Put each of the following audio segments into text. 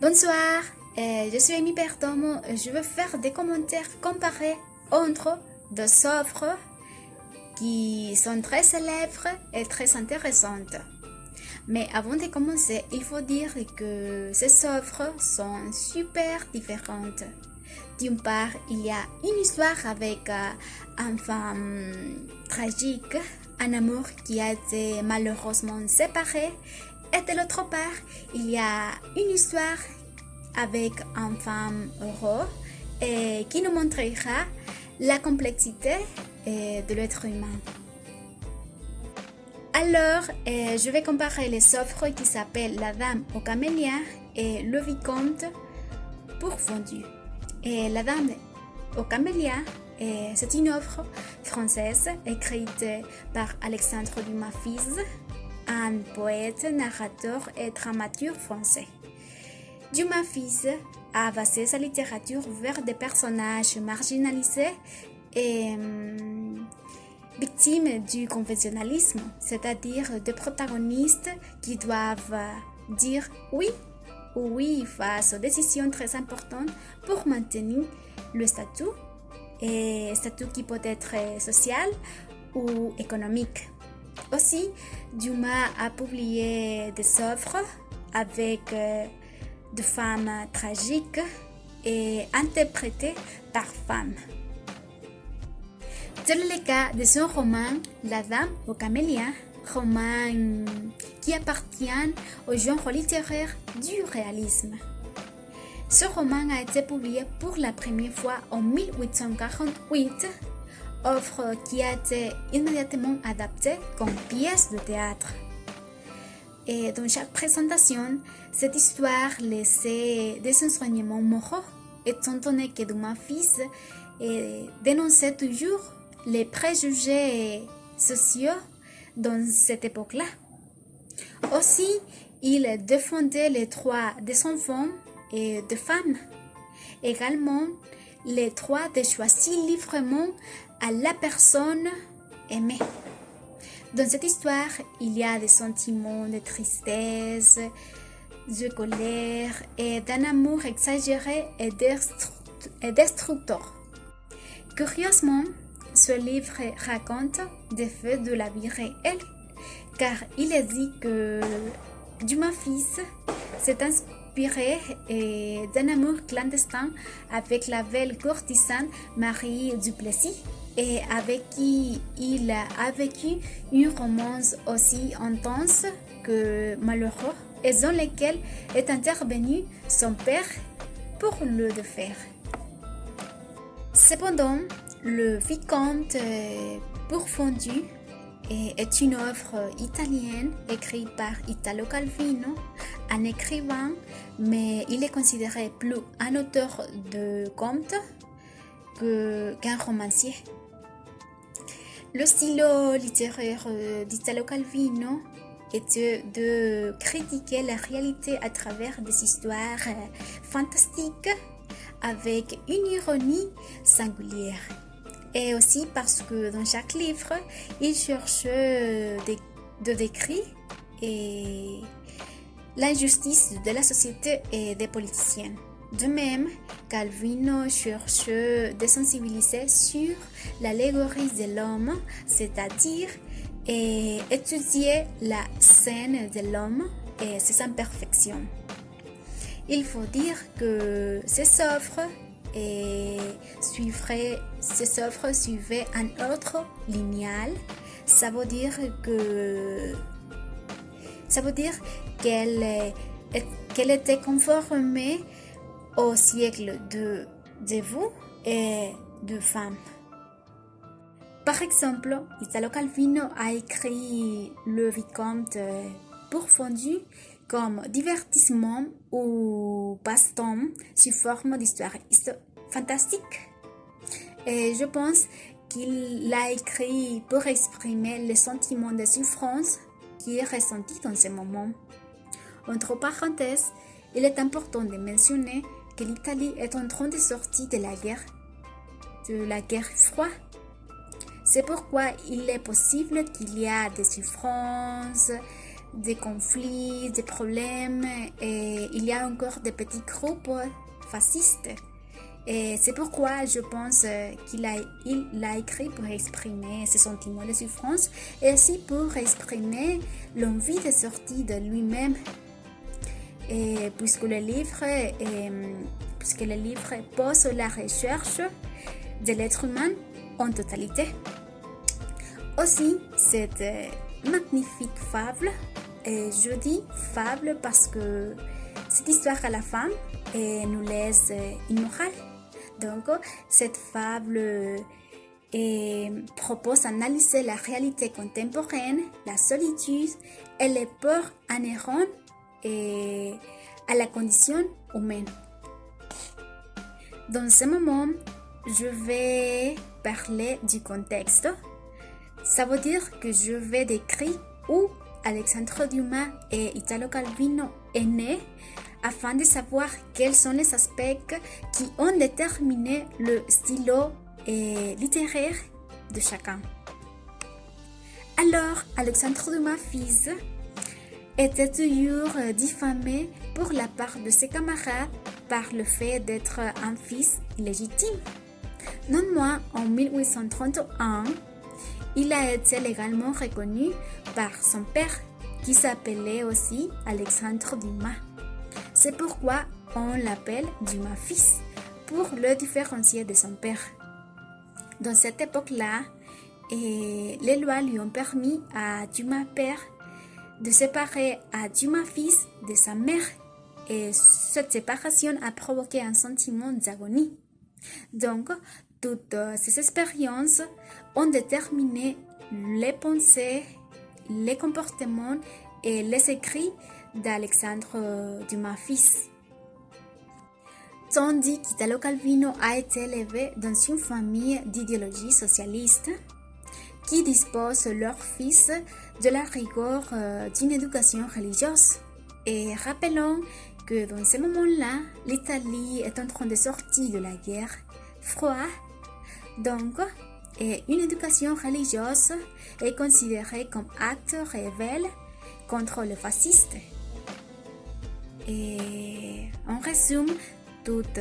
Bonsoir, je suis Amy Perdomo. Je veux faire des commentaires comparés entre deux œuvres qui sont très célèbres et très intéressantes. Mais avant de commencer, il faut dire que ces œuvres sont super différentes. D'une part, il y a une histoire avec une femme tragique, un amour qui a été malheureusement séparé. Et de l'autre part, il y a une histoire avec une femme heureuse et qui nous montrera la complexité de l'être humain. Alors, je vais comparer les œuvres qui s'appellent La Dame aux Camélias et Le Vicomte pourfendu. Et La Dame aux Camélias, c'est une œuvre française écrite par Alexandre Dumas fils, un poète, narrateur et dramaturge français. Dumas fils a basé sa littérature vers des personnages marginalisés et victimes du conventionnalisme, c'est-à-dire des protagonistes qui doivent dire oui ou oui face aux décisions très importantes pour maintenir le statut, et statut qui peut être social ou économique. Aussi, Dumas a publié des œuvres avec des femmes tragiques et interprétées par femmes. Tel est le cas de son roman La Dame aux Camélias, roman qui appartient au genre littéraire du réalisme. Ce roman a été publié pour la première fois en 1848, œuvre qui a été immédiatement adaptée comme pièce de théâtre. Et dans chaque présentation, cette histoire laissait des enseignements moraux, étant donné que Dumas fils dénonçait toujours les préjugés sociaux dans cette époque-là. Aussi, il défendait les droits des enfants et des femmes. Également, les droits de choisir librement à la personne aimée. Dans cette histoire, il y a des sentiments de tristesse, de colère et d'un amour exagéré et destructeur. Curieusement, ce livre raconte des faits de la vie réelle, car il est dit que Dumas fils s'est inspiré d'un amour clandestin avec la belle courtisane Marie Duplessis, et avec qui il a vécu une romance aussi intense que malheureuse, et dans laquelle est intervenu son père pour le défaire. Cependant, Le Vicomte pourfendu est une œuvre italienne écrite par Italo Calvino, un écrivain, mais il est considéré plus un auteur de contes qu'un romancier. Le style littéraire d'Italo Calvino était de critiquer la réalité à travers des histoires fantastiques avec une ironie singulière. Et aussi parce que dans chaque livre, il cherche de décrire l'injustice de la société et des politiciens. De même, Calvino cherche de sensibiliser sur l'allégorie de l'homme, c'est-à-dire étudier la scène de l'homme et ses imperfections. Il faut dire que ces œuvres suivaient un ordre linéal. Ça veut dire qu'elle était conformée au siècle de vous et de femmes. Par exemple, Italo Calvino a écrit Le Vicomte pourfendu comme divertissement ou passe-temps sous forme d'histoire fantastique. Et je pense qu'il l'a écrit pour exprimer le sentiment de souffrance qui est ressenti dans ce moment. Entre parenthèses, il est important de mentionner que l'Italie est en train de sortir de la guerre froide. C'est pourquoi il est possible qu'il y a des souffrances, des conflits, des problèmes, et il y a encore des petits groupes fascistes. Et c'est pourquoi je pense qu'il a écrit pour exprimer ses sentiments de souffrance et aussi pour exprimer l'envie de sortir de lui-même. Et puisque le livre pose la recherche de l'être humain en totalité. Aussi, cette magnifique fable, et je dis fable parce que cette histoire à la fin nous laisse une morale. Donc, cette fable propose d'analyser la réalité contemporaine, la solitude et les peurs inhérentes à la condition humaine. Dans ce moment, je vais parler du contexte. Ça veut dire que je vais décrire où Alexandre Dumas et Italo Calvino est né afin de savoir quels sont les aspects qui ont déterminé le style littéraire de chacun. Alors, Alexandre Dumas fils était toujours diffamé pour la part de ses camarades par le fait d'être un fils illégitime. Non moins en 1831, il a été légalement reconnu par son père, qui s'appelait aussi Alexandre Dumas. C'est pourquoi on l'appelle Dumas fils, pour le différencier de son père. Dans cette époque-là, les lois lui ont permis à Dumas père de séparer à Dumas fils de sa mère, et cette séparation a provoqué un sentiment d'agonie. Donc, toutes ces expériences ont déterminé les pensées, les comportements et les écrits d'Alexandre Dumas fils. Tandis qu'Italo Calvino a été élevé dans une famille d'idéologie socialiste qui dispose leur fils de la rigueur d'une éducation religieuse. Et rappelons que dans ce moment-là, l'Italie est en train de sortir de la guerre froide. Donc, une éducation religieuse est considérée comme acte rebelle contre le fasciste. Et en résume, toute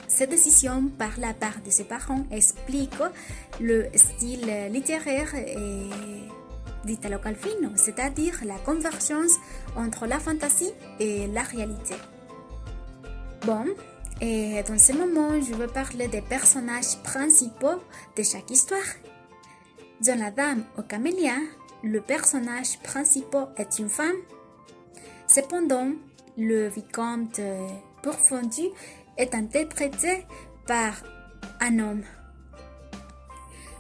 cette décision par la part de ses parents explique le style littéraire d'Italo Calvino, c'est-à-dire la convergence entre la fantaisie et la réalité. Bon, et dans ce moment, je vais parler des personnages principaux de chaque histoire. Dans La Dame aux Camélias, le personnage principal est une femme. Cependant, le vicomte Pourfendu est interprété par un homme.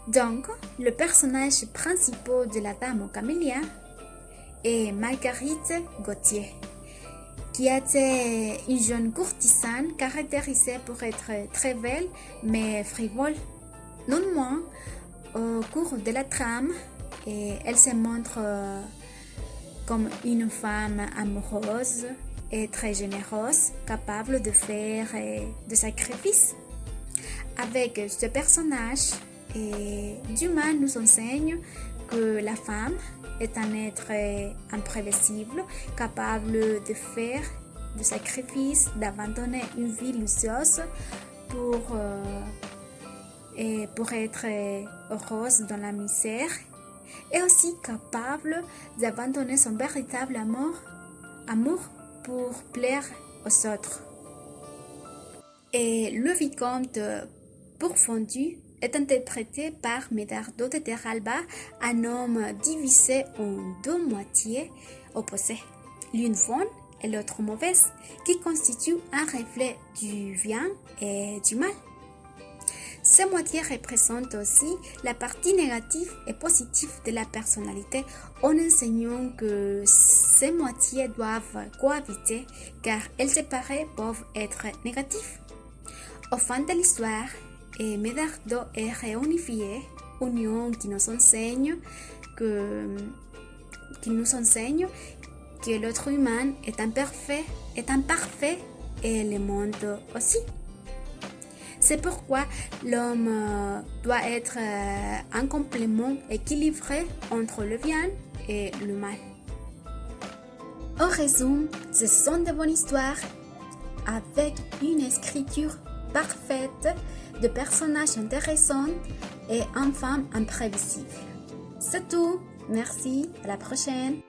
Donc, le personnage principal de La Dame aux Camélias est Marguerite Gautier, qui était une jeune courtisane caractérisée pour être très belle mais frivole. Non moins, au cours de la trame, elle se montre comme une femme amoureuse et très généreuse, capable de faire des sacrifices. Avec ce personnage, Dumas nous enseigne que la femme est un être imprévisible, capable de faire des sacrifices, d'abandonner une vie luxueuse pour être heureuse dans la misère, et aussi capable d'abandonner son véritable amour pour plaire aux autres. Et le vicomte Pourfendu est interprété par Medardo de Terralba, un homme divisé en deux moitiés opposées, l'une bonne et l'autre mauvaise, qui constituent un reflet du bien et du mal. Ces moitiés représentent aussi la partie négative et positive de la personnalité, en enseignant que ces moitiés doivent cohabiter car elles séparées peuvent être négatives. Au fin de l'histoire, Medardo est réunifié, union qui nous enseigne que l'être humain est imparfait et le monde aussi. C'est pourquoi l'homme doit être un complément équilibré entre le bien et le mal. En résumé, ce sont de bonnes histoires avec une écriture parfaite, de personnages intéressants et une femme imprévisible. C'est tout. Merci. À la prochaine.